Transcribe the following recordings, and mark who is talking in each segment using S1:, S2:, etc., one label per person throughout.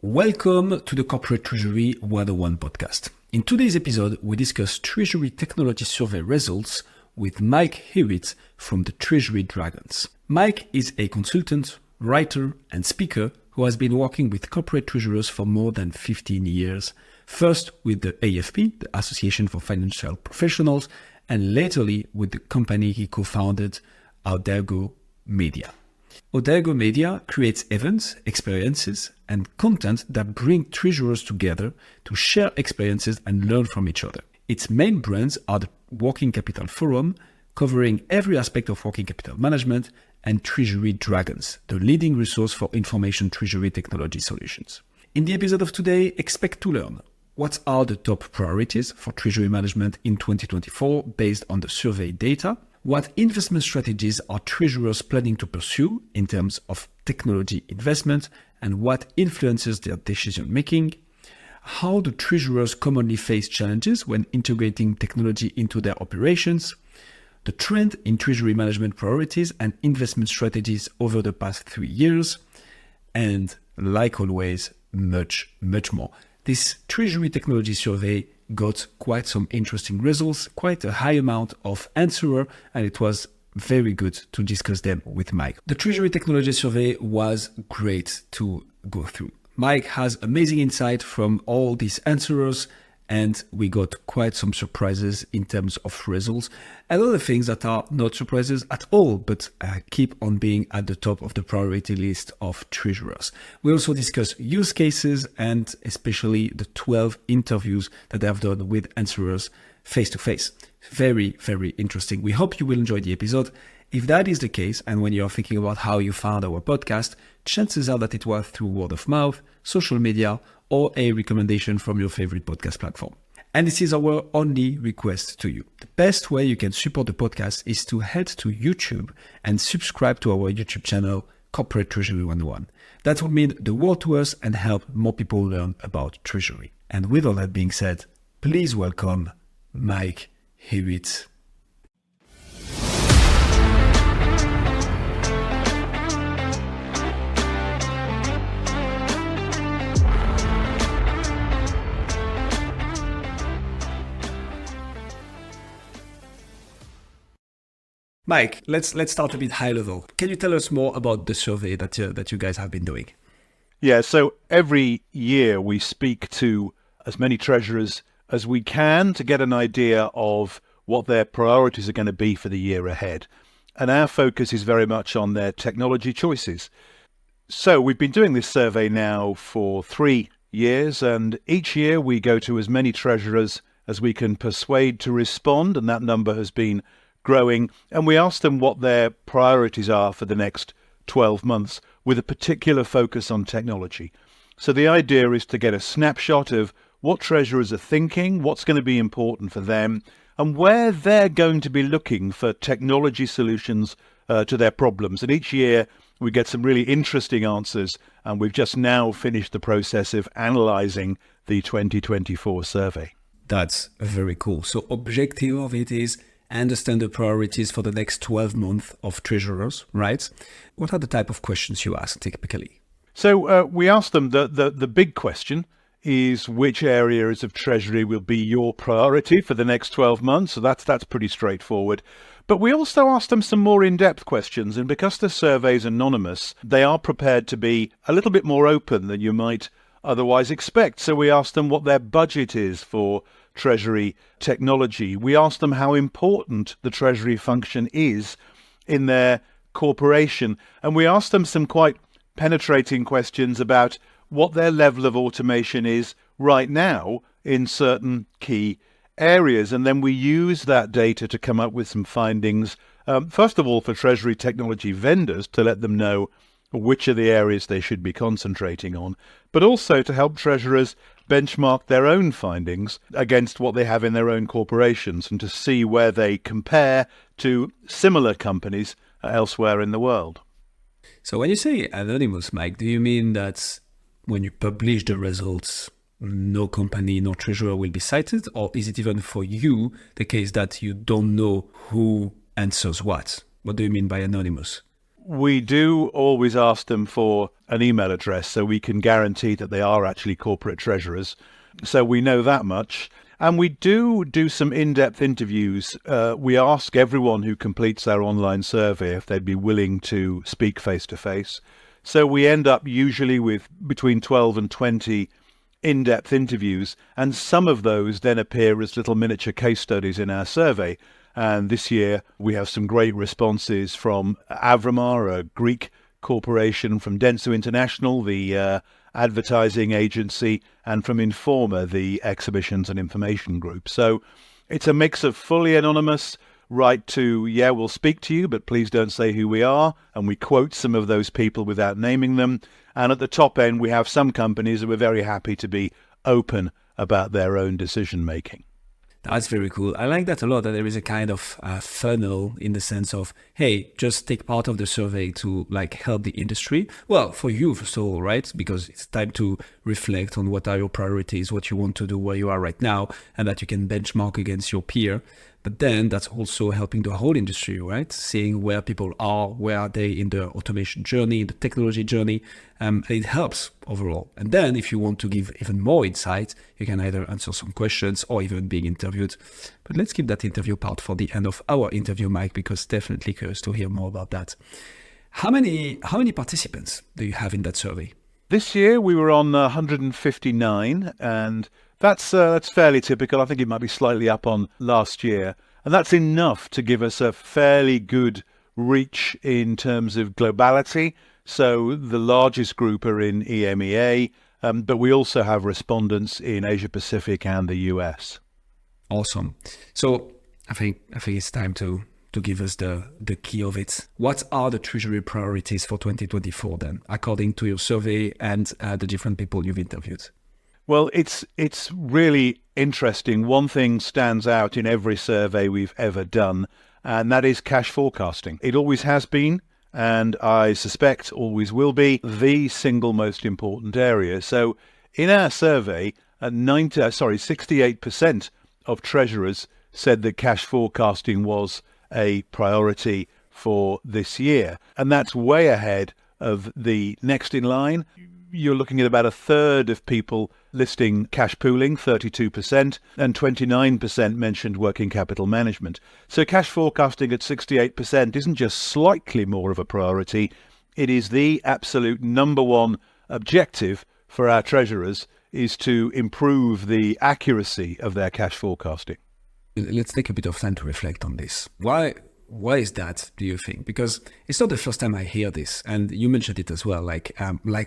S1: Welcome to the Corporate Treasury 101 podcast. In today's episode, we discuss Treasury Technology Survey results with Mike Hurwitz from the Treasury Dragons. Mike is a consultant, writer, and speaker who has been working with corporate treasurers for more than 15 years, first with the AFP, the Association for Financial Professionals, and latterly with the company he co-founded, Audergo Media. Audergo Media creates events, experiences, and content that bring treasurers together to share experiences and learn from each other. Its main brands are the Working Capital Forum, covering every aspect of working capital management, and Treasury Dragons, the leading resource for information treasury technology solutions. In the episode of today, expect to learn what are the top priorities for treasury management in 2024 based on the survey data, what investment strategies are treasurers planning to pursue in terms of technology investment, and what influences their decision making, how do treasurers commonly face challenges when integrating technology into their operations, the trend in treasury management priorities and investment strategies over the past 3 years, and like always, much more. This Treasury Technology Survey got quite some interesting results, quite a high amount of answers, and it was very good to discuss them with Mike. The Treasury Technology Survey was great to go through. Mike has amazing insight from all these answers, and we got quite some surprises in terms of results and other things that are not surprises at all, but keep on being at the top of the priority list of treasurers. We also discuss use cases and especially the 12 interviews that I've done with answerers face to face. Very, very interesting. We hope you will enjoy the episode. If that is the case, and when you're thinking about how you found our podcast, chances are that it was through word of mouth, social media, or a recommendation from your favorite podcast platform. And this is our only request to you. The best way you can support the podcast is to head to YouTube and subscribe to our YouTube channel, Corporate Treasury 101. That will mean the world to us and help more people learn about treasury. And with all that being said, please welcome Mike Hurwitz. Mike, let's start a bit high level. Can you tell us more about the survey that you guys have been doing?
S2: Yeah, so every year we speak to as many treasurers as we can to get an idea of what their priorities are going to be for the year ahead. And our focus is very much on their technology choices. So we've been doing this survey now for 3 years, and each year we go to as many treasurers as we can persuade to respond, and that number has been growing, and we ask them what their priorities are for the next 12 months with a particular focus on technology. So the idea is to get a snapshot of what treasurers are thinking, what's going to be important for them, and where they're going to be looking for technology solutions to their problems. And each year we get some really interesting answers, and we've just now finished the process of analyzing the 2024 survey.
S1: That's very cool. So objective of it is understand the priorities for the next 12 months of treasurers, right? What are the type of questions you ask typically?
S2: So we ask them, the big question is which areas of treasury will be your priority for the next 12 months. So that's pretty straightforward. But we also ask them some more in-depth questions. And because the survey is anonymous, they are prepared to be a little bit more open than you might otherwise expect. So we ask them what their budget is for treasury technology. We ask them how important the treasury function is in their corporation. And we ask them some quite penetrating questions about what their level of automation is right now in certain key areas. And then we use that data to come up with some findings, first of all, for treasury technology vendors to let them know which are the areas they should be concentrating on, but also to help treasurers benchmark their own findings against what they have in their own corporations and to see where they compare to similar companies elsewhere in the world.
S1: So when you say anonymous, Mike, do you mean that when you publish the results, no company, no treasurer will be cited? Or is it even for you the case that you don't know who answers what? What do you mean by anonymous?
S2: We do always ask them for an email address so we can guarantee that they are actually corporate treasurers. So we know that much. And we do some in-depth interviews. We ask everyone who completes our online survey if they'd be willing to speak face-to-face. So we end up usually with between 12 and 20 in-depth interviews, and some of those then appear as little miniature case studies in our survey. And this year we have some great responses from Avramar, a Greek corporation, from Denso International, the advertising agency, and from Informa, the exhibitions and information group. So it's a mix of fully anonymous right to, yeah, we'll speak to you, but please don't say who we are. And we quote some of those people without naming them. And at the top end, we have some companies that we're very happy to be open about their own decision making.
S1: That's very cool. I like that a lot, that there is a kind of funnel in the sense of, hey, just take part of the survey to like help the industry. Well, for you, first of all, right? Because it's time to reflect on what are your priorities, what you want to do where you are right now, and that you can benchmark against your peer. But then that's also helping the whole industry, right? Seeing where people are, where are they in the automation journey, the technology journey. It helps overall. And then if you want to give even more insight, you can either answer some questions or even being interviewed. But let's keep that interview part for the end of our interview, Mike, because definitely curious to hear more about that. How many participants do you have in that survey?
S2: This year we were on 159, and that's fairly typical. I think it might be slightly up on last year. And that's enough to give us a fairly good reach in terms of globality. So the largest group are in EMEA, but we also have respondents in Asia Pacific and the US.
S1: Awesome. So I think it's time to give us the key of it. What are the Treasury priorities for 2024 then, according to your survey and the different people you've interviewed?
S2: Well, it's really interesting. One thing stands out in every survey we've ever done, and that is cash forecasting. It always has been, and I suspect always will be, the single most important area. So in our survey, 68% of treasurers said that cash forecasting was a priority for this year. And that's way ahead of the next in line. You're looking at about a third of people listing cash pooling, 32%, and 29% mentioned working capital management. So cash forecasting at 68% isn't just slightly more of a priority, it is the absolute number one objective for our treasurers, is to improve the accuracy of their cash forecasting.
S1: Let's take a bit of time to reflect on this. Why is that, do you think? Because it's not the first time I hear this, and you mentioned it as well, like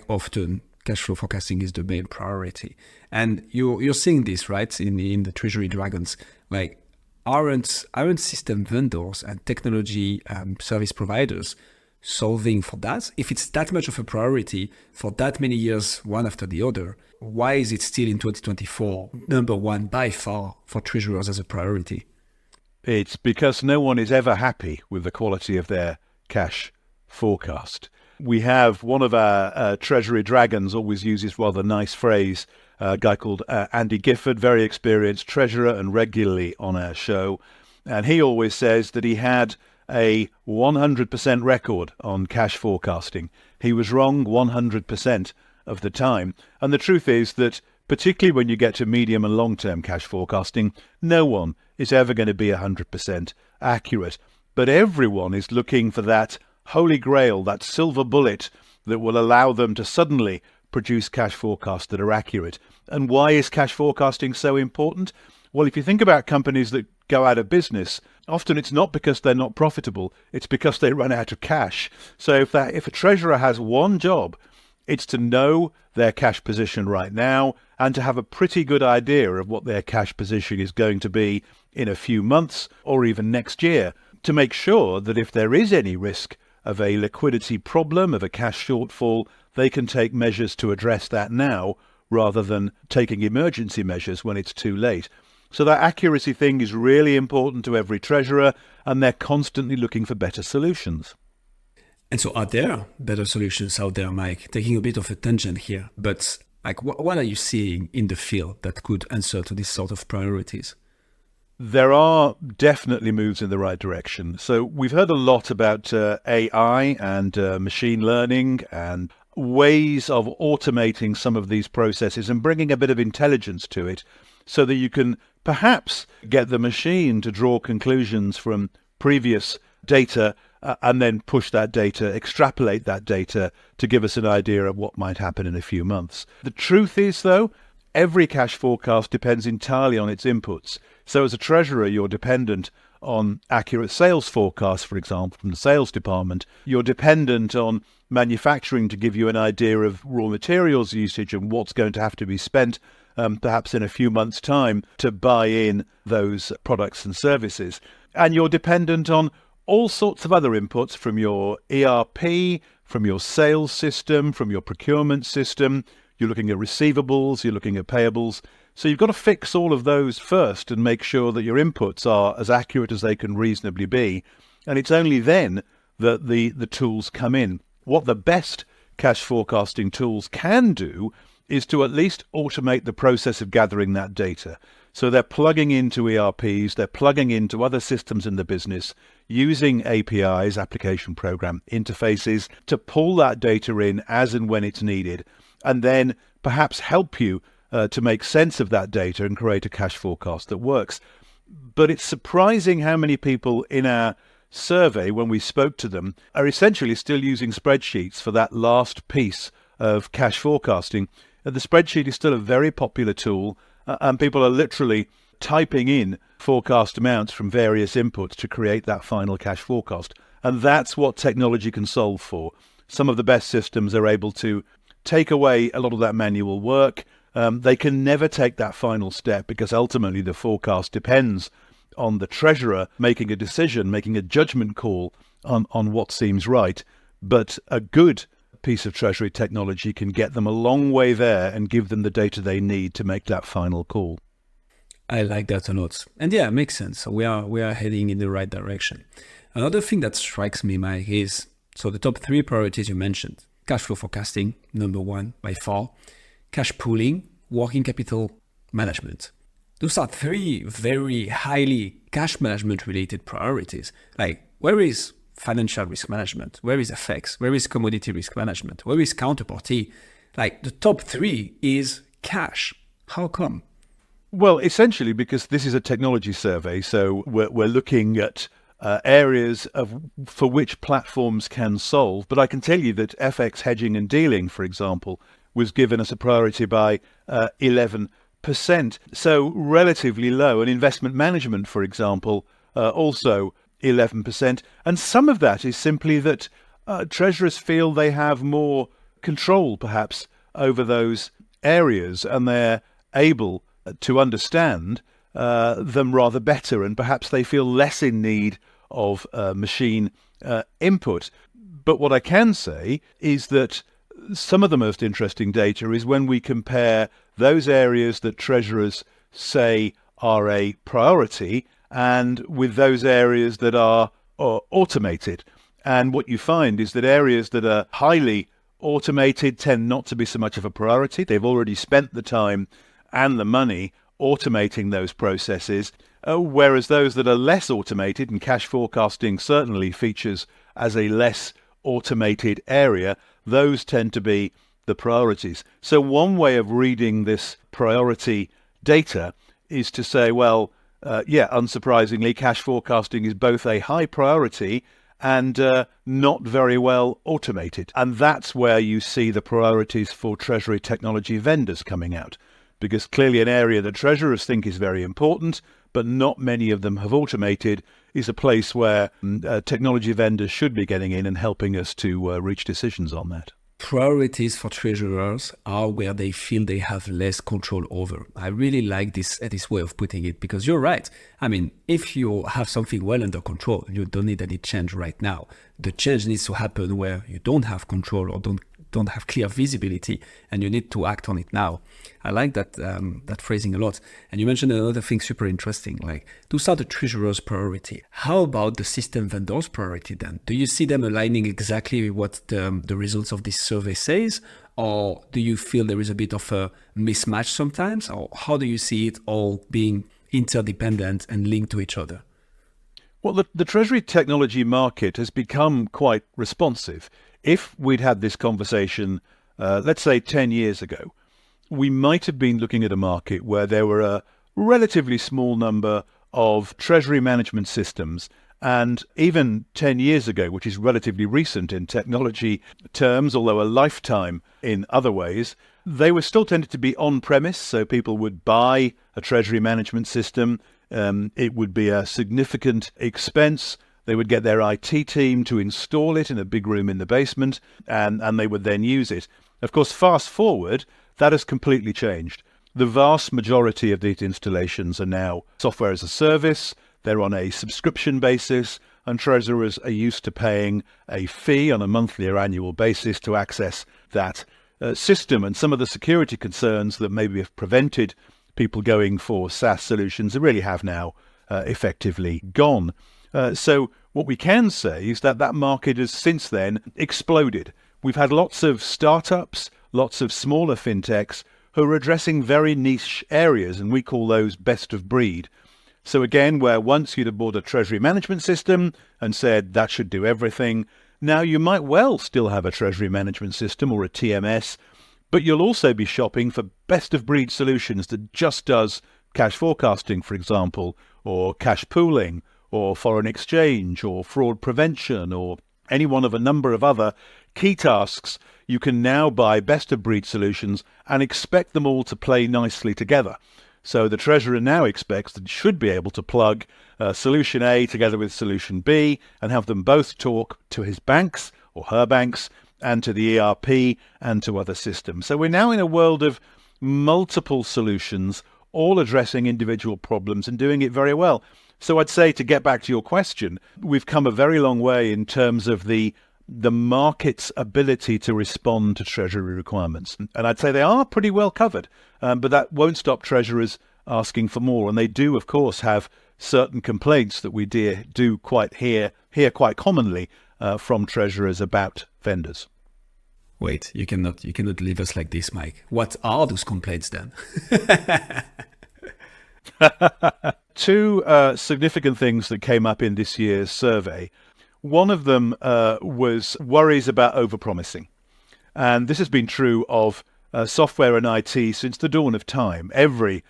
S1: often cash flow forecasting is the main priority. And you're seeing this, right, in the Treasury Dragons, like aren't system vendors and technology service providers solving for that? If it's that much of a priority for that many years, one after the other, why is it still in 2024 number one by far for treasurers as a priority?
S2: It's because no one is ever happy with the quality of their cash forecast. We have one of our Treasury Dragons always uses rather nice phrase, a guy called Andy Gifford, very experienced treasurer and regularly on our show. And he always says that he had a 100% record on cash forecasting. He was wrong 100% of the time. And the truth is that particularly when you get to medium and long-term cash forecasting, no one is ever going to be 100% accurate. But everyone is looking for that holy grail, that silver bullet that will allow them to suddenly produce cash forecasts that are accurate. And why is cash forecasting so important? Well, if you think about companies that go out of business, often it's not because they're not profitable, it's because they run out of cash. So if a treasurer has one job, it's to know their cash position right now and to have a pretty good idea of what their cash position is going to be in a few months or even next year, to make sure that if there is any risk of a liquidity problem, of a cash shortfall, they can take measures to address that now rather than taking emergency measures when it's too late. So that accuracy thing is really important to every treasurer, and they're constantly looking for better solutions.
S1: And so are there better solutions out there, Mike? Taking a bit of a tangent here, but like what are you seeing in the field that could answer to this sort of priorities?
S2: There are definitely moves in the right direction. So we've heard a lot about AI and machine learning and ways of automating some of these processes and bringing a bit of intelligence to it so that you can perhaps get the machine to draw conclusions from previous data and then push that data, extrapolate that data to give us an idea of what might happen in a few months. The truth is, though, every cash forecast depends entirely on its inputs. So as a treasurer, you're dependent on accurate sales forecasts, for example, from the sales department. You're dependent on manufacturing to give you an idea of raw materials usage and what's going to have to be spent perhaps in a few months' time to buy in those products and services. And you're dependent on all sorts of other inputs from your ERP, from your sales system, from your procurement system. You're looking at receivables, you're looking at payables. So you've got to fix all of those first and make sure that your inputs are as accurate as they can reasonably be. And it's only then that the tools come in. What the best cash forecasting tools can do is to at least automate the process of gathering that data. So they're plugging into ERPs, they're plugging into other systems in the business, using APIs, application program interfaces, to pull that data in as and when it's needed, and then perhaps help you to make sense of that data and create a cash forecast that works. But it's surprising how many people in our survey, when we spoke to them, are essentially still using spreadsheets for that last piece of cash forecasting. The spreadsheet is still a very popular tool, and people are literally typing in forecast amounts from various inputs to create that final cash forecast. And that's what technology can solve for. Some of the best systems are able to take away a lot of that manual work. They can never take that final step because ultimately the forecast depends on the treasurer making a decision, making a judgment call on what seems right. But a good piece of treasury technology can get them a long way there and give them the data they need to make that final call.
S1: I like that a lot. And yeah, it makes sense. We are heading in the right direction. Another thing that strikes me, Mike, is so the top three priorities you mentioned: cash flow forecasting, number one by far, cash pooling, working capital management. Those are three very highly cash management related priorities. Like, where is financial risk management? Where is FX? Where is commodity risk management? Where is counterparty? Like, the top three is cash. How come?
S2: Well, essentially because this is a technology survey, so we're looking at areas for which platforms can solve. But I can tell you that FX hedging and dealing, for example, was given as a priority by 11%. So relatively low. And investment management, for example, also 11%. And some of that is simply that treasurers feel they have more control, perhaps, over those areas, and they're able to understand them rather better, and perhaps they feel less in need of machine input. But what I can say is that some of the most interesting data is when we compare those areas that treasurers say are a priority and with those areas that are automated. And what you find is that areas that are highly automated tend not to be so much of a priority. They've already spent the time and the money automating those processes, whereas those that are less automated, and cash forecasting certainly features as a less automated area, those tend to be the priorities. So one way of reading this priority data is to say, well, unsurprisingly, cash forecasting is both a high priority and not very well automated. And that's where you see the priorities for Treasury technology vendors coming out, because clearly an area that treasurers think is very important, but not many of them have automated, is a place where technology vendors should be getting in and helping us to reach decisions on that.
S1: Priorities for treasurers are where they feel they have less control over. I really like this way of putting it, because you're right. I mean, if you have something well under control, you don't need any change right now. The change needs to happen where you don't have control or don't have clear visibility, and you need to act on it now. I like that phrasing a lot. And you mentioned another thing super interesting, like those are the treasurer's priority. How about the system vendor's priority then? Do you see them aligning exactly with what the results of this survey says? Or do you feel there is a bit of a mismatch sometimes? Or how do you see it all being interdependent and linked to each other?
S2: Well, the Treasury technology market has become quite responsive. If we'd had this conversation, let's say 10 years ago, we might have been looking at a market where there were a relatively small number of treasury management systems. And even 10 years ago, which is relatively recent in technology terms, although a lifetime in other ways, they were still tended to be on-premise. So people would buy a treasury management system. It would be a significant expense. They would get their IT team to install it in a big room in the basement, and they would then use it. Of course, fast forward, that has completely changed. The vast majority of these installations are now software as a service. They're on a subscription basis, and treasurers are used to paying a fee on a monthly or annual basis to access that system. And some of the security concerns that maybe have prevented people going for SaaS solutions really have now effectively gone. So what we can say is that that market has since then exploded. We've had lots of startups, lots of smaller fintechs who are addressing very niche areas, and we call those best of breed. So again, where once you'd have bought a treasury management system and said that should do everything, now you might well still have a treasury management system or a TMS, but you'll also be shopping for best of breed solutions that just does cash forecasting, for example, or cash pooling, or foreign exchange, or fraud prevention, or any one of a number of other key tasks. You can now buy best of breed solutions and expect them all to play nicely together. So the treasurer now expects that it should be able to plug solution A together with solution B and have them both talk to his banks or her banks and to the ERP and to other systems. So we're now in a world of multiple solutions, all addressing individual problems and doing it very well. So I'd say, to get back to your question, we've come a very long way in terms of the market's ability to respond to treasury requirements. And I'd say they are pretty well covered, but that won't stop treasurers asking for more. And they do, of course, have certain complaints that we do quite hear quite commonly from treasurers about vendors.
S1: Wait, you cannot leave us like this, Mike. What are those complaints then?
S2: Two significant things that came up in this year's survey. One of them was worries about overpromising. And this has been true of software and IT since the dawn of time. Every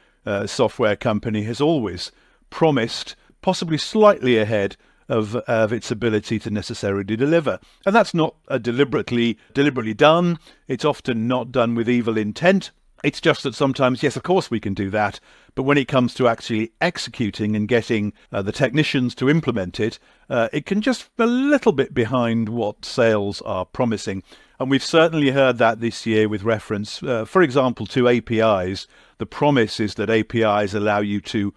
S2: software company has always promised, possibly slightly ahead of its ability to necessarily deliver. And that's not deliberately done. It's often not done with evil intent. It's just that sometimes, yes, of course we can do that, but when it comes to actually executing and getting the technicians to implement it, it can just be a little bit behind what sales are promising. And we've certainly heard that this year with reference, for example, to APIs. The promise is that APIs allow you to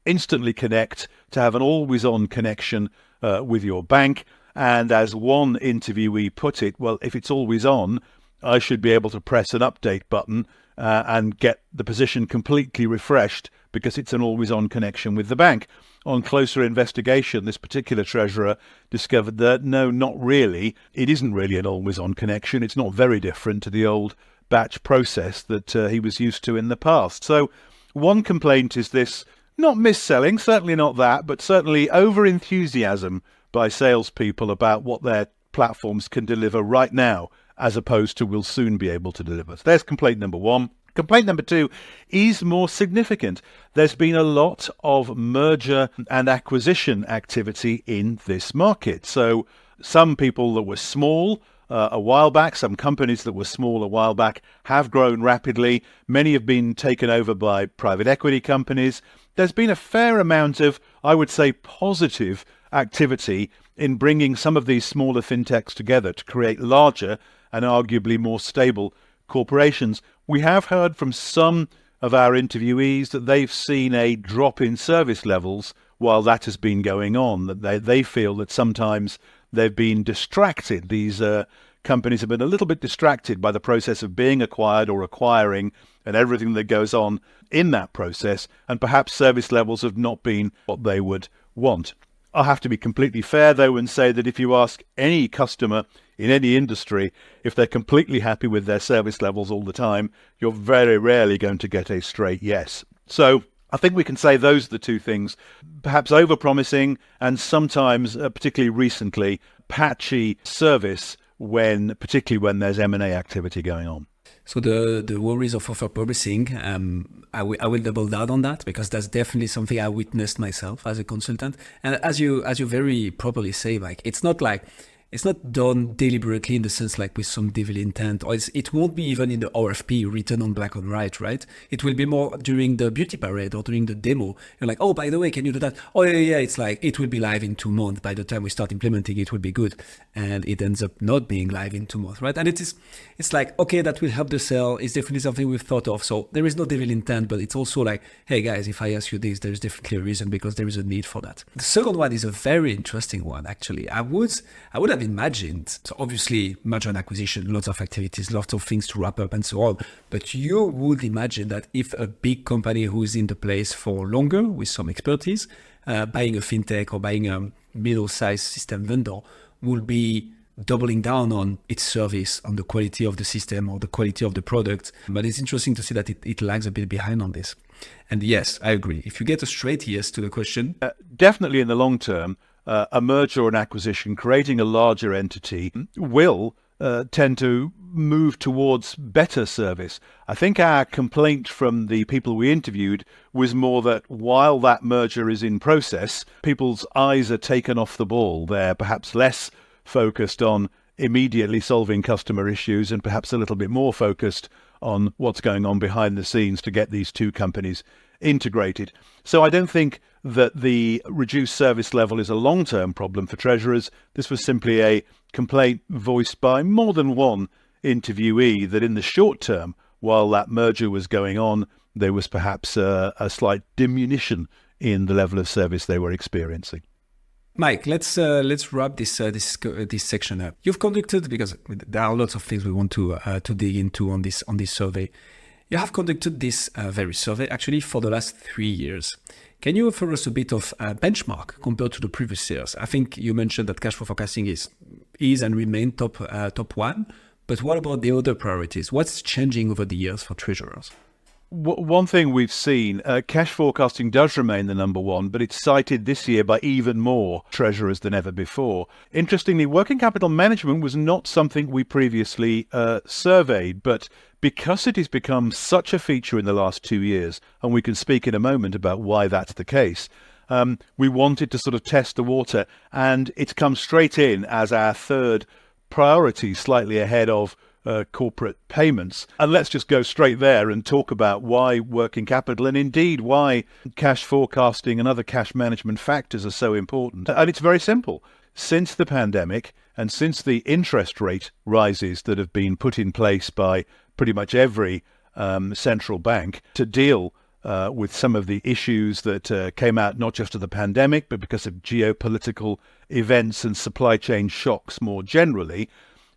S2: instantly connect, to have an always-on connection with your bank. And as one interviewee put it, well, if it's always on, I should be able to press an update button and get the position completely refreshed because it's an always-on connection with the bank. On closer investigation, this particular treasurer discovered that no, not really. It isn't really an always-on connection. It's not very different to the old batch process that he was used to in the past. So one complaint is this, not mis-selling, certainly not that, but certainly over-enthusiasm by salespeople about what their platforms can deliver right now, as opposed to will soon be able to deliver. So there's complaint number one. Complaint number two is more significant. There's been a lot of merger and acquisition activity in this market. So some people that were small a while back, some companies that were small a while back have grown rapidly. Many have been taken over by private equity companies. There's been a fair amount of, I would say, positive activity in bringing some of these smaller fintechs together to create larger and arguably more stable corporations. We have heard from some of our interviewees that they've seen a drop in service levels while that has been going on, that they feel that sometimes they've been distracted. These companies have been a little bit distracted by the process of being acquired or acquiring and everything that goes on in that process, and perhaps service levels have not been what they would want. I'll have to be completely fair, though, and say that if you ask any customer in any industry if they're completely happy with their service levels all the time, you're very rarely going to get a straight yes. So I think we can say those are the two things, perhaps over-promising and sometimes, particularly recently, patchy service particularly when there's M&A activity going on.
S1: So the worries of over-promising, I will double down on that because that's definitely something I witnessed myself as a consultant. And as you very properly say, Mike, it's not done deliberately in the sense like with some devil intent, or it won't be even in the RFP written on black on white, right? It will be more during the beauty parade or during the demo. You're like, oh, by the way, can you do that? Oh, yeah. It's like, it will be live in 2 months. By the time we start implementing, it will be good. And it ends up not being live in 2 months, right? And it's like, okay, that will help the sale. It's definitely something we've thought of. So there is no devil intent, but it's also like, hey guys, if I ask you this, there's definitely a reason because there is a need for that. The second one is a very interesting one, actually. I would have imagined, so obviously merger and acquisition, lots of activities, lots of things to wrap up and so on, but you would imagine that if a big company who's in the place for longer with some expertise, buying a fintech or buying a middle-sized system vendor will be doubling down on its service, on the quality of the system or the quality of the product. But it's interesting to see that it lags a bit behind on this. And yes, I agree. If you get a straight yes to the question.
S2: Definitely in the long term, a merger or an acquisition, creating a larger entity will tend to move towards better service. I think our complaint from the people we interviewed was more that while that merger is in process, people's eyes are taken off the ball. They're perhaps less focused on immediately solving customer issues and perhaps a little bit more focused on what's going on behind the scenes to get these two companies integrated. So I don't think that the reduced service level is a long-term problem for treasurers. This was simply a complaint voiced by more than one interviewee that in the short term, while that merger was going on, there was perhaps a slight diminution in the level of service they were experiencing.
S1: Mike, let's wrap this section up. You've conducted, because there are lots of things we want to dig into on this survey. You have conducted this very survey actually for the last 3 years. Can you offer us a bit of a benchmark compared to the previous years? I think you mentioned that cash flow forecasting is and remain top one. But what about the other priorities? What's changing over the years for treasurers?
S2: One thing we've seen, cash forecasting does remain the number one, but it's cited this year by even more treasurers than ever before. Interestingly, working capital management was not something we previously surveyed, but because it has become such a feature in the last 2 years, and we can speak in a moment about why that's the case, we wanted to sort of test the water, and it's come straight in as our third priority, slightly ahead of corporate payments. And let's just go straight there and talk about why working capital and indeed why cash forecasting and other cash management factors are so important. And it's very simple. Since the pandemic and since the interest rate rises that have been put in place by pretty much every central bank to deal with some of the issues that came out not just of the pandemic, but because of geopolitical events and supply chain shocks more generally,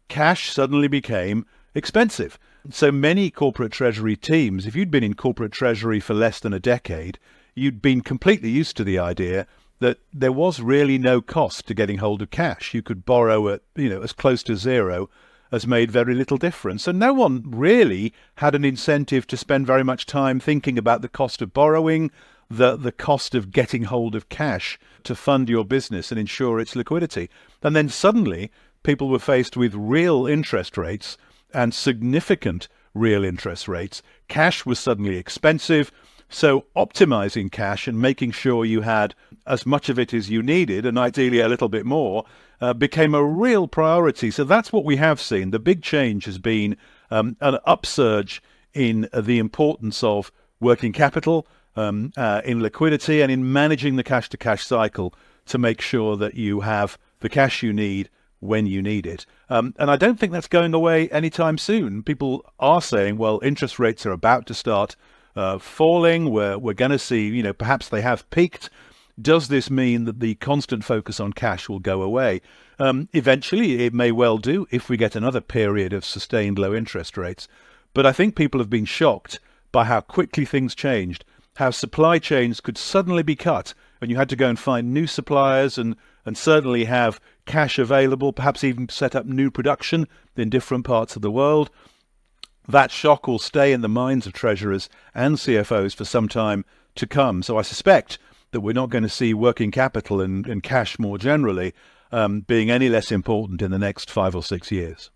S2: cash suddenly became expensive. So many corporate treasury teams, if you'd been in corporate treasury for less than a decade, you'd been completely used to the idea that there was really no cost to getting hold of cash. You could borrow at, as close to zero has made very little difference. And no one really had an incentive to spend very much time thinking about the cost of borrowing, the cost of getting hold of cash to fund your business and ensure its liquidity. And then suddenly people were faced with real interest rates and significant real interest rates. Cash was suddenly expensive. So optimizing cash and making sure you had as much of it as you needed, and ideally a little bit more, became a real priority. So that's what we have seen. The big change has been an upsurge in the importance of working capital, in liquidity, and in managing the cash-to-cash cycle to make sure that you have the cash you need when you need it. And I don't think that's going away anytime soon. People are saying, well, interest rates are about to start falling. We're going to see, perhaps they have peaked. Does this mean that the constant focus on cash will go away? Eventually, it may well do if we get another period of sustained low interest rates. But I think people have been shocked by how quickly things changed, how supply chains could suddenly be cut, and you had to go and find new suppliers and certainly have cash available, perhaps even set up new production in different parts of the world. That shock will stay in the minds of treasurers and CFOs for some time to come. So I suspect that we're not going to see working capital and cash more generally being any less important in the next 5 or 6 years.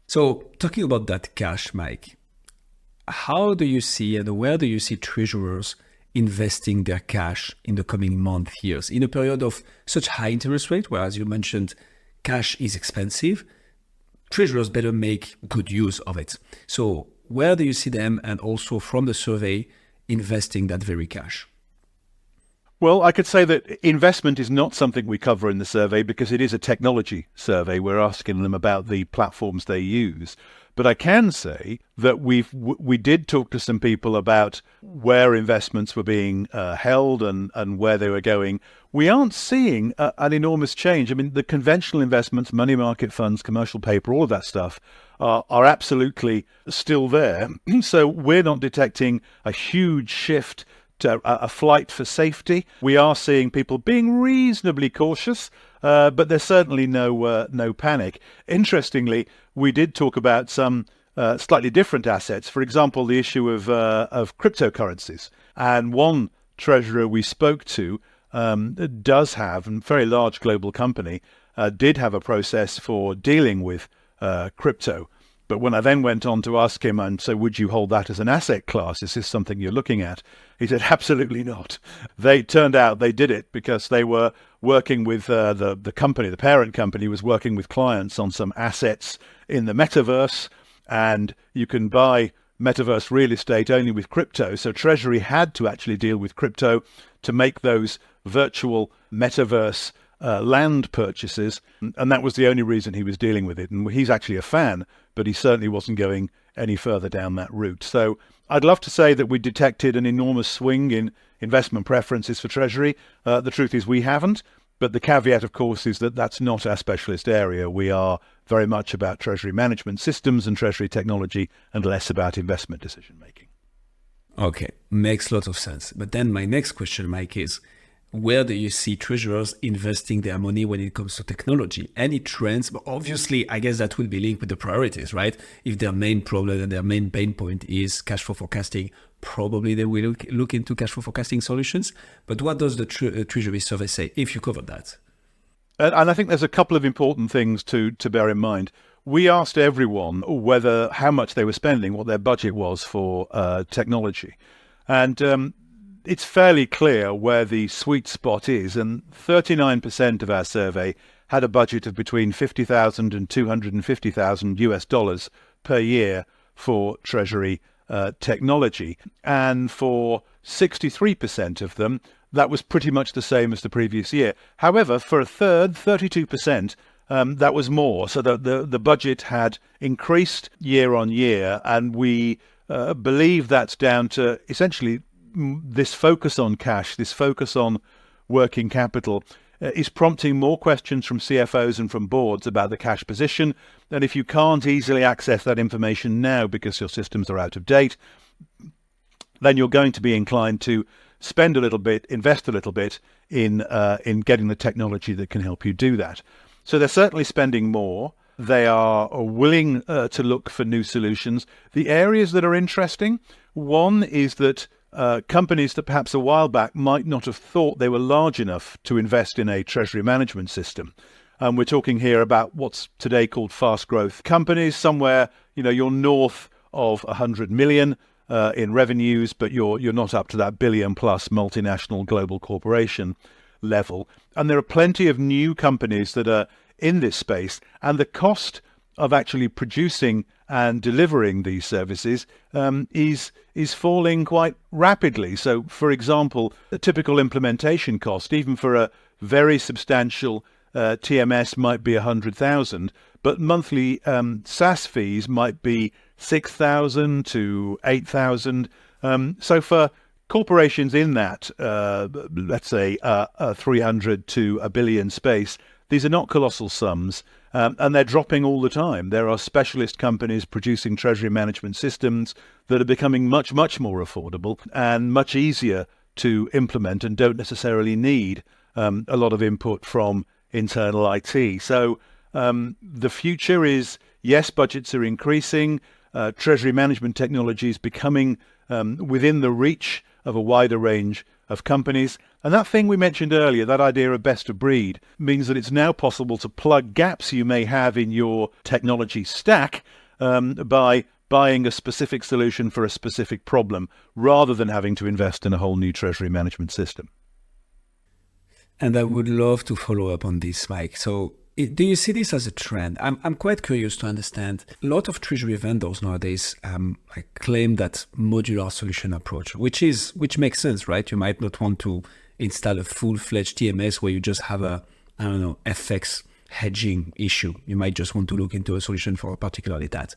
S1: So talking about that cash, Mike, how do you see and where do you see treasurers investing their cash in the coming months, years, in a period of such high interest rate, where, as you mentioned, cash is expensive? Treasurers better make good use of it. So where do you see them, and also from the survey, investing that very cash?
S2: Well, I could say that investment is not something we cover in the survey because it is a technology survey. We're asking them about the platforms they use. But I can say that we did talk to some people about where investments were being held and where they were going. We aren't seeing an enormous change. I mean, the conventional investments, money market funds, commercial paper, all of that stuff are absolutely still there. So we're not detecting a huge shift to a flight for safety. We are seeing people being reasonably cautious, but there's certainly no panic. Interestingly, we did talk about some slightly different assets. For example, the issue of cryptocurrencies. And one treasurer we spoke to does have, and a very large global company, did have a process for dealing with crypto. But when I then went on to ask him, and so would you hold that as an asset class? Is this something you're looking at? He said, absolutely not. They turned out they did it because they were working with the company, the parent company was working with clients on some assets in the metaverse, and you can buy metaverse real estate only with crypto. So Treasury had to actually deal with crypto to make those virtual metaverse land purchases, and that was the only reason he was dealing with it. And he's actually a fan, but he certainly wasn't going any further down that route. So I'd love to say that we detected an enormous swing in investment preferences for Treasury. The truth is we haven't, but the caveat, of course, is that that's not our specialist area. We are very much about Treasury management systems and Treasury technology and less about investment decision making.
S1: Okay, makes a lot of sense. But then my next question, Mike, is where do you see treasurers investing their money when it comes to technology? Any trends? But obviously, I guess that will be linked with the priorities, right? If their main problem and their main pain point is cash flow forecasting, probably they will look into cash flow forecasting solutions. But what does the Treasury survey say, if you covered that?
S2: And I think there's a couple of important things to bear in mind. We asked everyone how much they were spending, what their budget was for technology. And it's fairly clear where the sweet spot is, and 39% of our survey had a budget of between $50,000 and $250,000 US per year for Treasury technology. And for 63% of them, that was pretty much the same as the previous year. However, for a third, 32%, that was more. So the budget had increased year on year, and we believe that's down to essentially this focus on cash, this focus on working capital is prompting more questions from CFOs and from boards about the cash position. And if you can't easily access that information now because your systems are out of date, then you're going to be inclined to spend a little bit, invest a little bit in getting the technology that can help you do that. So they're certainly spending more. They are willing to look for new solutions. The areas that are interesting, one is that companies that perhaps a while back might not have thought they were large enough to invest in a treasury management system. We're talking here about what's today called fast growth companies, somewhere, you're north of 100 million in revenues, but you're not up to that billion plus multinational global corporation level. And there are plenty of new companies that are in this space, and the cost of actually producing and delivering these services is falling quite rapidly. So, for example, the typical implementation cost, even for a very substantial TMS, might be 100,000, but monthly SaaS fees might be 6,000 to 8,000. So for corporations in that, let's say 300 to a billion space, these are not colossal sums, and they're dropping all the time. There are specialist companies producing treasury management systems that are becoming much, much more affordable and much easier to implement and don't necessarily need a lot of input from internal IT. So the future is, yes, budgets are increasing, treasury management technology is becoming within the reach of a wider range of companies. And that thing we mentioned earlier, that idea of best of breed, means that it's now possible to plug gaps you may have in your technology stack by buying a specific solution for a specific problem, rather than having to invest in a whole new treasury management system.
S1: And I would love to follow up on this, Mike. So do you see this as a trend? I'm quite curious to understand. A lot of treasury vendors nowadays claim that modular solution approach, which makes sense, right? You might not want to install a full-fledged TMS where you just have FX hedging issue. You might just want to look into a solution for particularly that.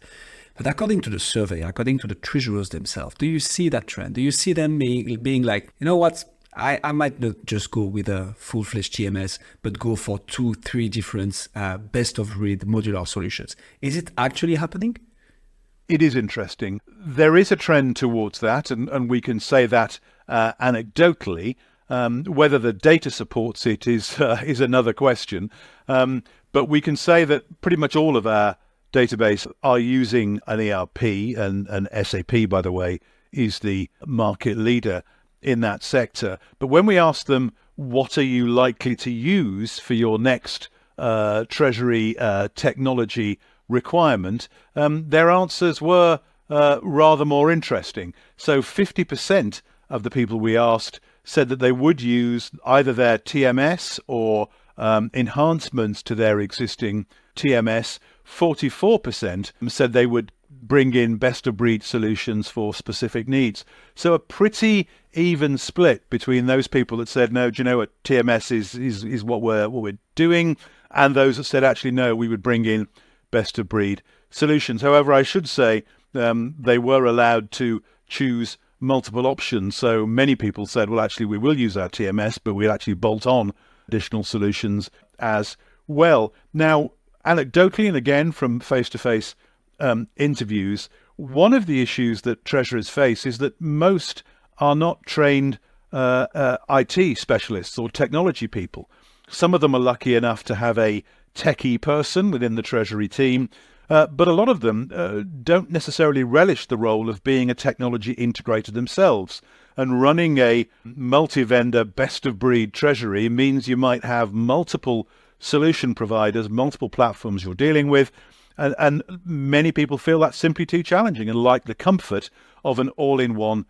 S1: But according to the survey, according to the treasurers themselves, do you see that trend? Do you see them being like, you know what? I might not just go with a full-fledged TMS, but go for 2-3 different best-of-breed modular solutions. Is it actually happening?
S2: It is interesting. There is a trend towards that, and we can say that anecdotally. Whether the data supports it is another question. But we can say that pretty much all of our database are using an ERP, and SAP, by the way, is the market leader in that sector. But when we ask them, what are you likely to use for your next treasury technology requirement, their answers were rather more interesting. So 50% of the people we asked said that they would use either their TMS or enhancements to their existing TMS. 44% said they would bring in best-of-breed solutions for specific needs. So a pretty even split between those people that said, no, do you know what, TMS is what we're doing, and those that said, actually, no, we would bring in best-of-breed solutions. However, I should say they were allowed to choose multiple options. So many people said, well, actually, we will use our TMS, but we'll actually bolt on additional solutions as well. Now, anecdotally, and again from face-to-face interviews, one of the issues that treasurers face is that most are not trained IT specialists or technology people. Some of them are lucky enough to have a techie person within the treasury team, but a lot of them don't necessarily relish the role of being a technology integrator themselves. And running a multi-vendor best-of-breed treasury means you might have multiple solution providers, multiple platforms you're dealing with, and many people feel that's simply too challenging and like the comfort of an all-in-one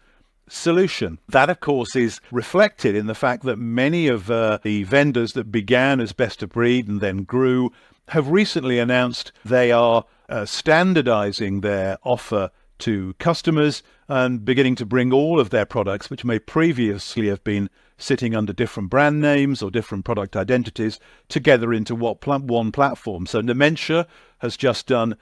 S2: solution. That, of course, is reflected in the fact that many of the vendors that began as best-of-breed and then grew have recently announced they are standardizing their offer to customers and beginning to bring all of their products, which may previously have been sitting under different brand names or different product identities, together into one platform. So Dementia has just done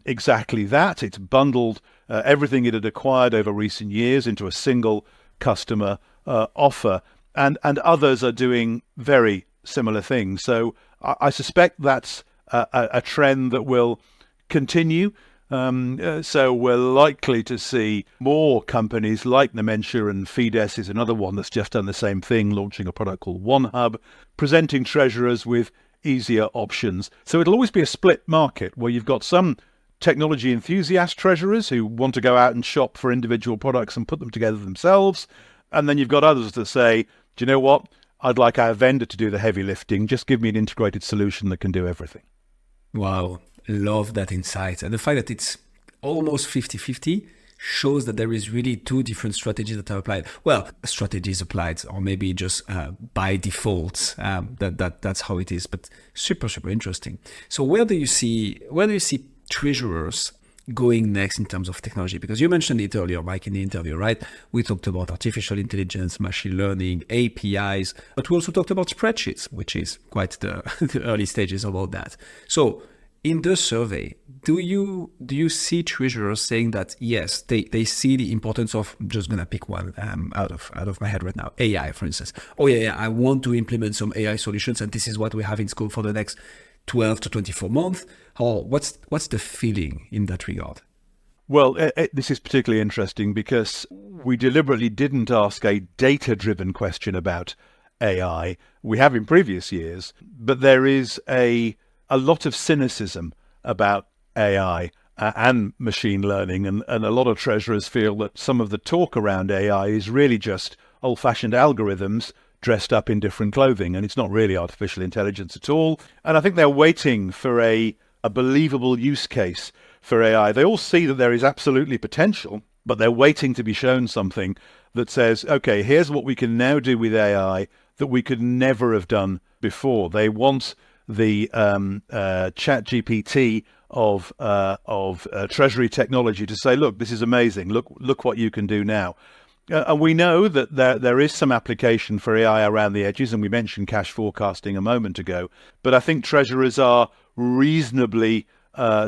S2: exactly that. It's bundled everything it had acquired over recent years into a single customer offer, and others are doing very similar things. So I suspect that's a trend that will continue. So we're likely to see more companies like Dementia, and Fides is another one that's just done the same thing, launching a product called OneHub, presenting treasurers with easier options. So it'll always be a split market where you've got some technology enthusiast treasurers who want to go out and shop for individual products and put them together themselves. And then you've got others that say, do you know what? I'd like our vendor to do the heavy lifting. Just give me an integrated solution that can do everything.
S1: Wow. Love that insight. And the fact that it's almost 50-50 shows that there is really two different strategies that are applied. Well, strategies applied, or maybe just by default. That's how it is. But super, super interesting. So where do you see treasurers going next in terms of technology? Because you mentioned it earlier, Mike, in the interview, right? We talked about artificial intelligence, machine learning, APIs, but we also talked about spreadsheets, which is quite the early stages about that. So in the survey, do you see treasurers saying that yes, they see the importance of, I'm just gonna pick one out of my head right now, AI, for instance. Oh yeah, I want to implement some AI solutions, and this is what we have in scope for the next 12 to 24 months. Or what's the feeling in that regard?
S2: Well, this is particularly interesting because we deliberately didn't ask a data-driven question about AI. We have in previous years, but there is a lot of cynicism about AI and machine learning. And a lot of treasurers feel that some of the talk around AI is really just old-fashioned algorithms dressed up in different clothing, and it's not really artificial intelligence at all. And I think they're waiting for a believable use case for AI. They all see that there is absolutely potential, but they're waiting to be shown something that says, okay, here's what we can now do with AI that we could never have done before. They want the chat GPT of Treasury technology to say, look, this is amazing. Look what you can do now. And we know that there is some application for AI around the edges, and we mentioned cash forecasting a moment ago. But I think treasurers are reasonably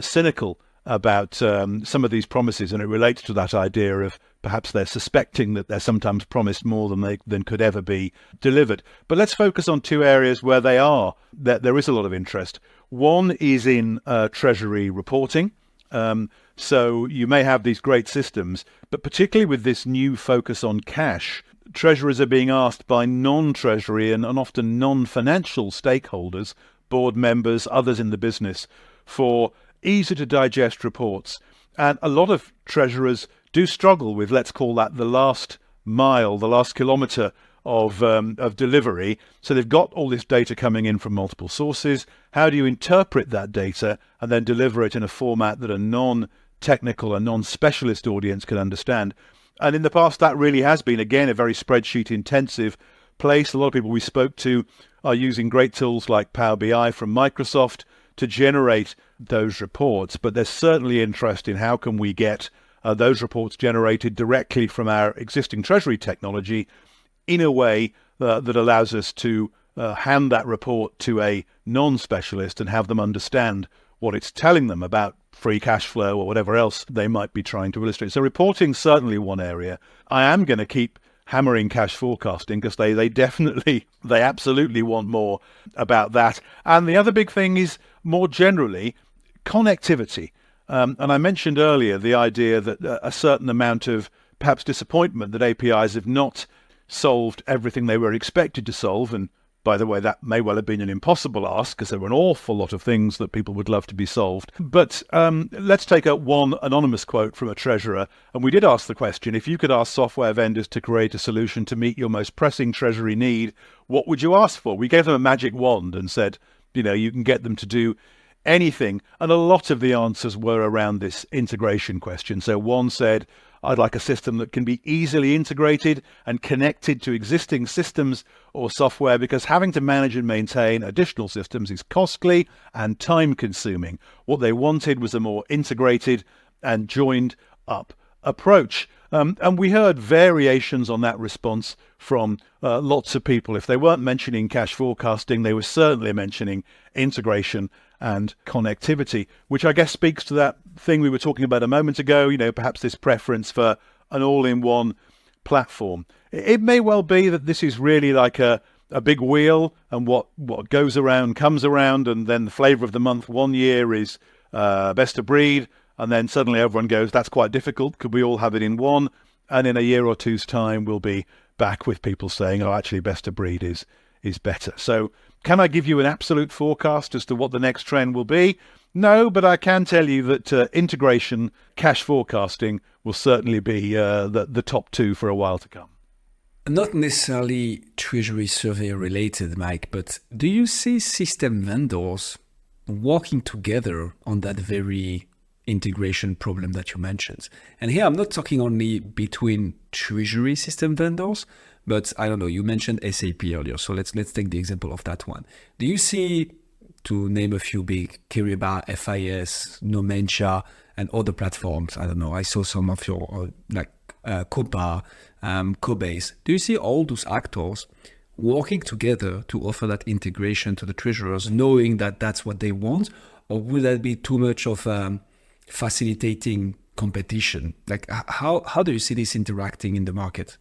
S2: cynical about some of these promises, and it relates to that idea of perhaps they're suspecting that they're sometimes promised more than could ever be delivered. But let's focus on two areas where there is a lot of interest. One is in Treasury reporting. So you may have these great systems, but particularly with this new focus on cash, treasurers are being asked by non-treasury and often non-financial stakeholders, board members, others in the business, for easy to digest reports. And a lot of treasurers do struggle with, let's call that the last mile, the last kilometre of delivery. So they've got all this data coming in from multiple sources. How do you interpret that data and then deliver it in a format that a non-technical and non-specialist audience can understand? And in the past, that really has been, again, a very spreadsheet intensive place. A lot of people we spoke to are using great tools like Power BI from Microsoft to generate those reports. But there's certainly interest in how can we get those reports generated directly from our existing Treasury technology in a way that allows us to hand that report to a non-specialist and have them understand what it's telling them about free cash flow or whatever else they might be trying to illustrate. So reporting certainly one area. I am going to keep hammering cash forecasting because they absolutely want more about that. And the other big thing is more generally connectivity. And I mentioned earlier the idea that a certain amount of perhaps disappointment that APIs have not solved everything they were expected to solve. And by the way, that may well have been an impossible ask because there were an awful lot of things that people would love to be solved. But let's take one anonymous quote from a treasurer. And we did ask the question, if you could ask software vendors to create a solution to meet your most pressing treasury need, what would you ask for? We gave them a magic wand and said, you can get them to do anything. And a lot of the answers were around this integration question. So one said, I'd like a system that can be easily integrated and connected to existing systems or software, because having to manage and maintain additional systems is costly and time consuming. What they wanted was a more integrated and joined up approach. And we heard variations on that response from lots of people. If they weren't mentioning cash forecasting, they were certainly mentioning integration and connectivity, which I guess speaks to that thing we were talking about a moment ago, perhaps this preference for an all-in-one platform. It may well be that this is really like a big wheel, and what goes around comes around, and then the flavor of the month one year is best of breed, and then suddenly everyone goes, that's quite difficult, could we all have it in one? And in a year or two's time, we'll be back with people saying, oh, actually best of breed is better. So can I give you an absolute forecast as to what the next trend will be? No, but I can tell you that integration, cash forecasting will certainly be the top two for a while to come.
S1: Not necessarily Treasury survey related, Mike, but do you see system vendors working together on that very integration problem that you mentioned? And here I'm not talking only between Treasury system vendors, but I don't know, you mentioned SAP earlier, so let's take the example of that one. Do you see, to name a few big, Kyriba, FIS, Nomentia, and other platforms, I don't know, I saw some of your, Copa, Cobase. Do you see all those actors working together to offer that integration to the treasurers, knowing that that's what they want? Or would that be too much of facilitating competition? How do you see this interacting in the market?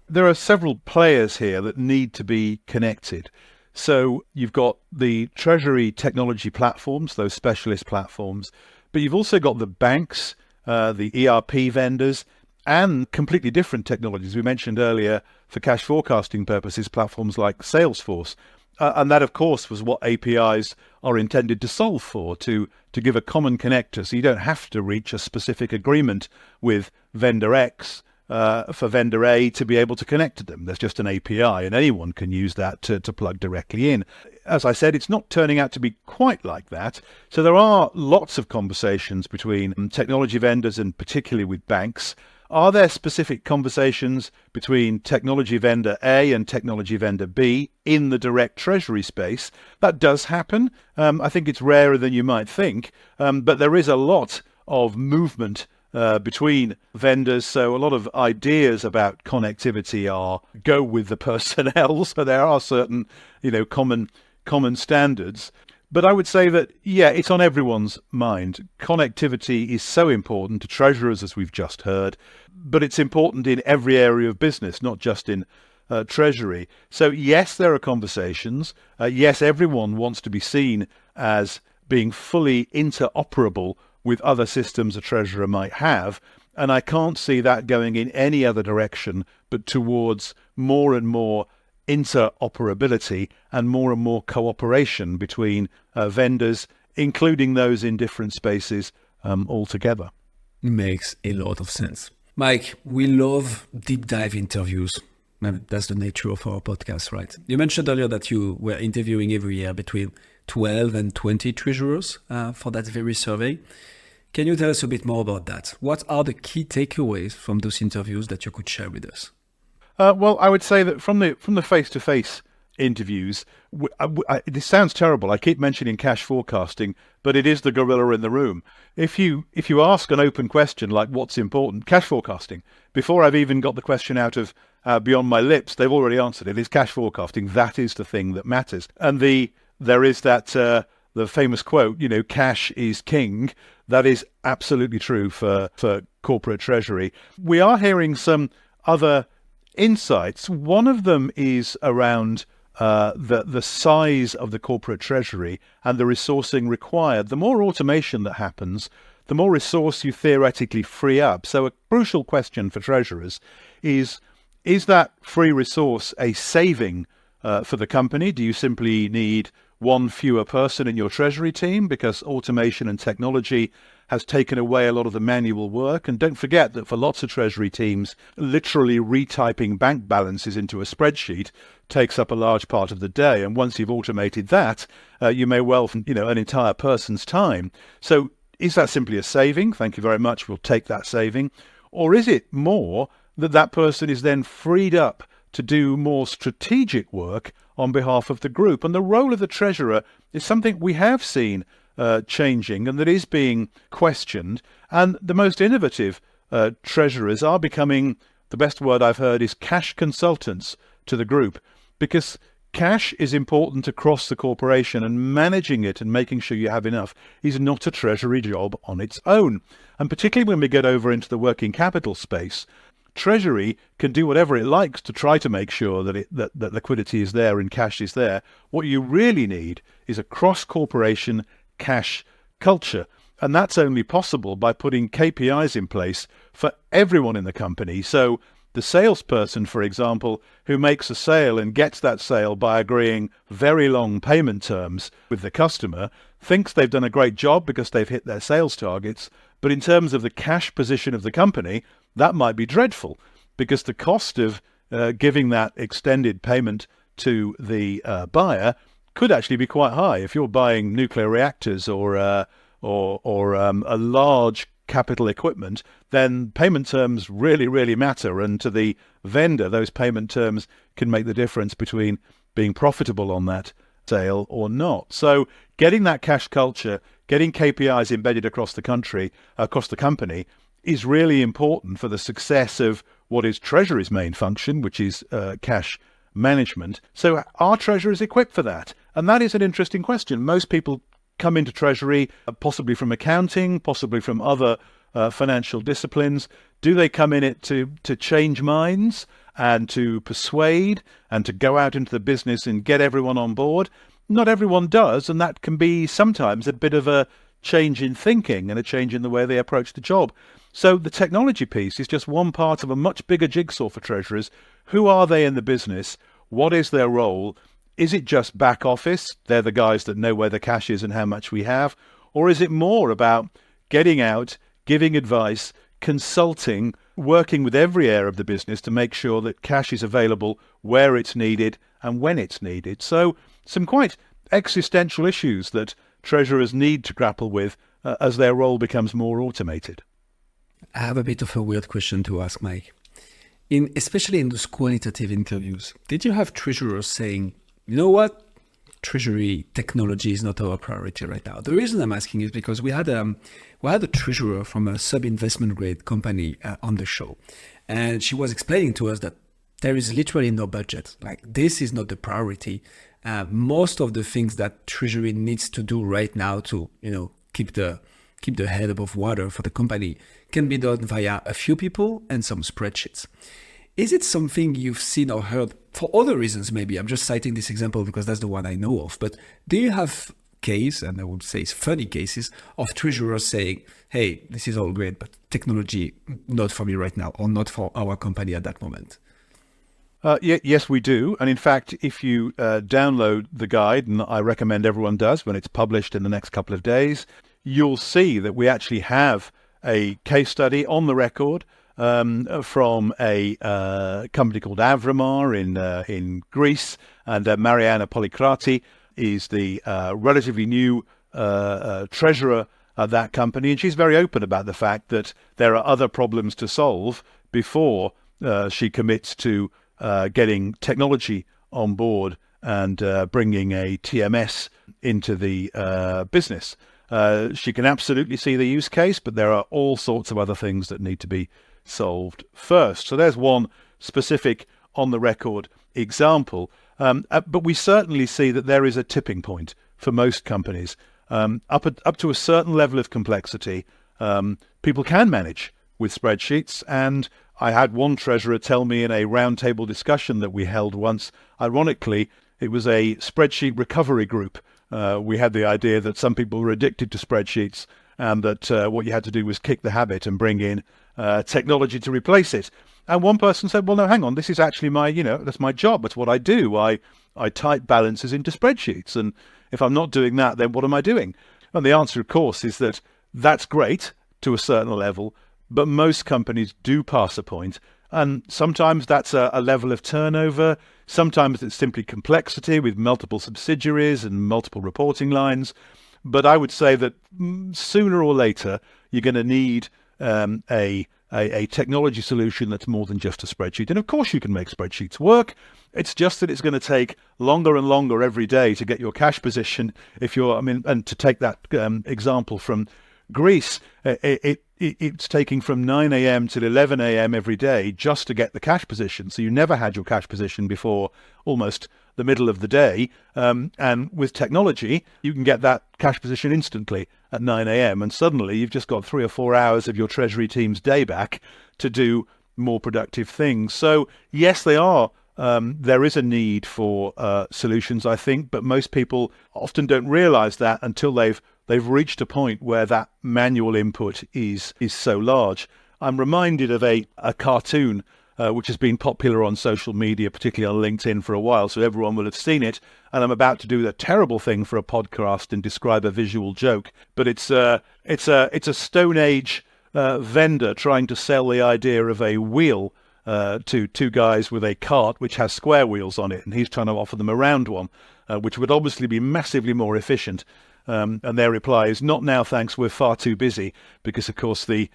S2: There are several players here that need to be connected. So you've got the Treasury technology platforms, those specialist platforms, but you've also got the banks, the ERP vendors, and completely different technologies. We mentioned earlier, for cash forecasting purposes, platforms like Salesforce. And that, of course, was what APIs are intended to solve for, to give a common connector so you don't have to reach a specific agreement with vendor X for vendor A to be able to connect to them. There's just an API, and anyone can use that to plug directly in. As I said, it's not turning out to be quite like that. So there are lots of conversations between technology vendors and particularly with banks. Are there specific conversations between technology vendor A and technology vendor B in the direct treasury space? That does happen. I think it's rarer than you might think, but there is a lot of movement between vendors. So a lot of ideas about connectivity go with the personnel. So there are certain, common standards. But I would say that, yeah, it's on everyone's mind. Connectivity is so important to treasurers, as we've just heard, but it's important in every area of business, not just in treasury. So yes, there are conversations. Yes, everyone wants to be seen as being fully interoperable with other systems a treasurer might have. And I can't see that going in any other direction but towards more and more interoperability and more cooperation between vendors, including those in different spaces altogether.
S1: Makes a lot of sense. Mike, we love deep dive interviews. That's the nature of our podcast, right? You mentioned earlier that you were interviewing every year between 12 and 20 treasurers for that very survey. Can you tell us a bit more about that? What are the key takeaways from those interviews that you could share with us?
S2: Well, I would say that from the face-to-face interviews, this sounds terrible. I keep mentioning cash forecasting, but it is the gorilla in the room. If you ask an open question like what's important, cash forecasting, before I've even got the question out of beyond my lips, they've already answered it. It's cash forecasting. That is the thing that matters. And there is that the famous quote, cash is king. That is absolutely true for corporate treasury. We are hearing some other insights. One of them is around the size of the corporate treasury and the resourcing required. The more automation that happens, the more resource you theoretically free up. So a crucial question for treasurers is that free resource a saving for the company? Do you simply need one fewer person in your treasury team because automation and technology has taken away a lot of the manual work? And don't forget that for lots of treasury teams, literally retyping bank balances into a spreadsheet takes up a large part of the day. And once you've automated that, you may well, an entire person's time. So is that simply a saving? Thank you very much. We'll take that saving. Or is it more that person is then freed up to do more strategic work on behalf of the group? And the role of the treasurer is something we have seen changing and that is being questioned. And the most innovative treasurers are becoming, the best word I've heard is cash consultants to the group, because cash is important across the corporation, and managing it and making sure you have enough is not a treasury job on its own. And particularly when we get over into the working capital space, Treasury can do whatever it likes to try to make sure that liquidity is there and cash is there. What you really need is a cross-corporation cash culture. And that's only possible by putting KPIs in place for everyone in the company. So the salesperson, for example, who makes a sale and gets that sale by agreeing very long payment terms with the customer, thinks they've done a great job because they've hit their sales targets. But in terms of the cash position of the company, that might be dreadful, because the cost of giving that extended payment to the buyer could actually be quite high. If you're buying nuclear reactors or a large capital equipment, then payment terms really matter. And to the vendor, those payment terms can make the difference between being profitable on that sale or not. So getting that cash culture, getting KPIs embedded across the company, is really important for the success of what is Treasury's main function, which is cash management. So are treasurers equipped for that? And that is an interesting question. Most people come into Treasury possibly from accounting, possibly from other financial disciplines. Do they come in it to change minds and to persuade and to go out into the business and get everyone on board? Not everyone does, and that can be sometimes a bit of a change in thinking and a change in the way they approach the job. So the technology piece is just one part of a much bigger jigsaw for treasurers. Who are they in the business? What is their role? Is it just back office? They're the guys that know where the cash is and how much we have. Or is it more about getting out, giving advice, consulting, working with every area of the business to make sure that cash is available where it's needed and when it's needed? So some quite existential issues that treasurers need to grapple with as their role becomes more automated.
S1: I have a bit of a weird question to ask, Mike. Especially in those qualitative interviews, did you have treasurers saying, you know what, treasury technology is not our priority right now? The reason I'm asking is because we had a treasurer from a sub-investment grade company on the show, and she was explaining to us that there is literally no budget. Like, this is not the priority. Most of the things that treasury needs to do right now to, keep the head above water for the company can be done via a few people and some spreadsheets. Is it something you've seen or heard for other reasons? Maybe I'm just citing this example because that's the one I know of. But do you have case, and I would say it's funny cases, of treasurers saying, hey, this is all great, but technology not for me right now, or not for our company at that moment?
S2: Yes, we do. And in fact, if you download the guide, and I recommend everyone does when it's published in the next couple of days, you'll see that we actually have a case study on the record from a company called Avramar in Greece, and Mariana Polykrati is the relatively new treasurer at that company, and she's very open about the fact that there are other problems to solve before she commits to getting technology on board and bringing a TMS into the business. She can absolutely see the use case, but there are all sorts of other things that need to be solved first. So there's one specific on the record example. But we certainly see that there is a tipping point for most companies. Up to a certain level of complexity, people can manage with spreadsheets. And I had one treasurer tell me in a roundtable discussion that we held once, ironically, it was a spreadsheet recovery group. We had the idea that some people were addicted to spreadsheets and that what you had to do was kick the habit and bring in technology to replace it. And one person said, well, no, hang on, this is actually that's my job. That's what I do. I type balances into spreadsheets. And if I'm not doing that, then what am I doing? And the answer, of course, is that that's great to a certain level, but most companies do pass a point. And sometimes that's a level of turnover. Sometimes it's simply complexity with multiple subsidiaries and multiple reporting lines. But I would say that sooner or later, you're going to need a technology solution that's more than just a spreadsheet. And of course you can make spreadsheets work. It's just that it's going to take longer and longer every day to get your cash position. And to take that example from Greece, it's taking from 9 a.m. till 11 a.m. every day just to get the cash position. So you never had your cash position before almost the middle of the day. And with technology, you can get that cash position instantly at 9 a.m. And suddenly you've just got 3 or 4 hours of your treasury team's day back to do more productive things. So yes, there is a need for solutions, I think, but most people often don't realize that until they've reached a point where that manual input is so large. I'm reminded of a cartoon which has been popular on social media, particularly on LinkedIn, for a while, so everyone will have seen it. And I'm about to do the terrible thing for a podcast and describe a visual joke, but it's a Stone Age vendor trying to sell the idea of a wheel to two guys with a cart which has square wheels on it, and he's trying to offer them a round one, which would obviously be massively more efficient. And their reply is, not now, thanks, we're far too busy, because of course the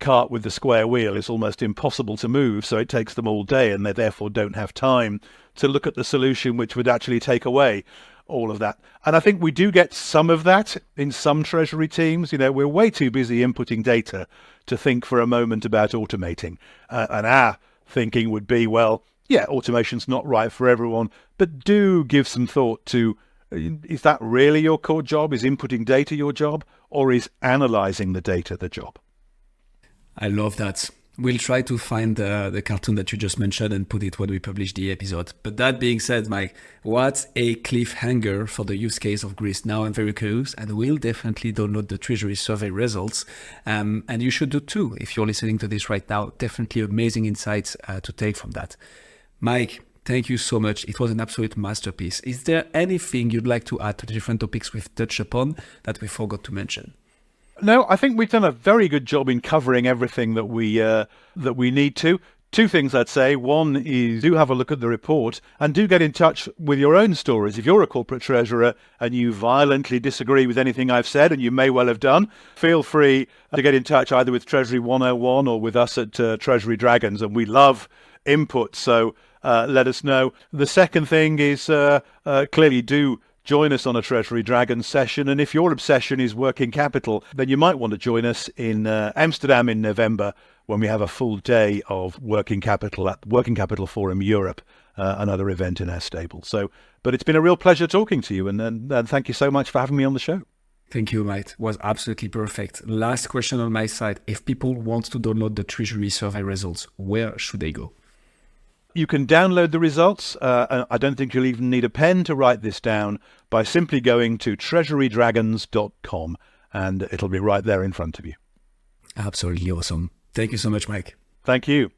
S2: cart with the square wheel is almost impossible to move, so it takes them all day, and they therefore don't have time to look at the solution which would actually take away all of that. And I think we do get some of that in some treasury teams. We're way too busy inputting data to think for a moment about automating. And our thinking would be, well, yeah, automation's not right for everyone, but do give some thought to, is that really your core job? Is inputting data your job? Or is analyzing the data the job?
S1: I love that. We'll try to find the cartoon that you just mentioned and put it when we publish the episode. But that being said, Mike, what a cliffhanger for the use case of Greece. Now I'm very curious, and we'll definitely download the Treasury survey results. And you should do too. If you're listening to this right now, definitely amazing insights to take from that. Mike, Thank you so much. It was an absolute masterpiece. Is there anything you'd like to add to the different topics we've touched upon that we forgot to mention?
S2: No, I think we've done a very good job in covering everything that we need to. Two things I'd say. One is do have a look at the report and do get in touch with your own stories. If you're a corporate treasurer and you violently disagree with anything I've said, and you may well have done, feel free to get in touch either with Treasury 101 or with us at Treasury Dragons, and we love input, so let us know. The second thing is clearly do join us on a Treasury Dragons session, and if your obsession is working capital, then you might want to join us in Amsterdam in November when we have a full day of working capital at Working Capital Forum Europe, another event in our stable. But it's been a real pleasure talking to you, and thank you so much for having me on the show.
S1: Thank you, Mike. It was absolutely perfect. Last question on my side. If people want to download the Treasury survey results, where should they go?
S2: You can download the results. I don't think you'll even need a pen to write this down by simply going to treasurydragons.com, and it'll be right there in front of you.
S1: Absolutely awesome. Thank you so much, Mike.
S2: Thank you.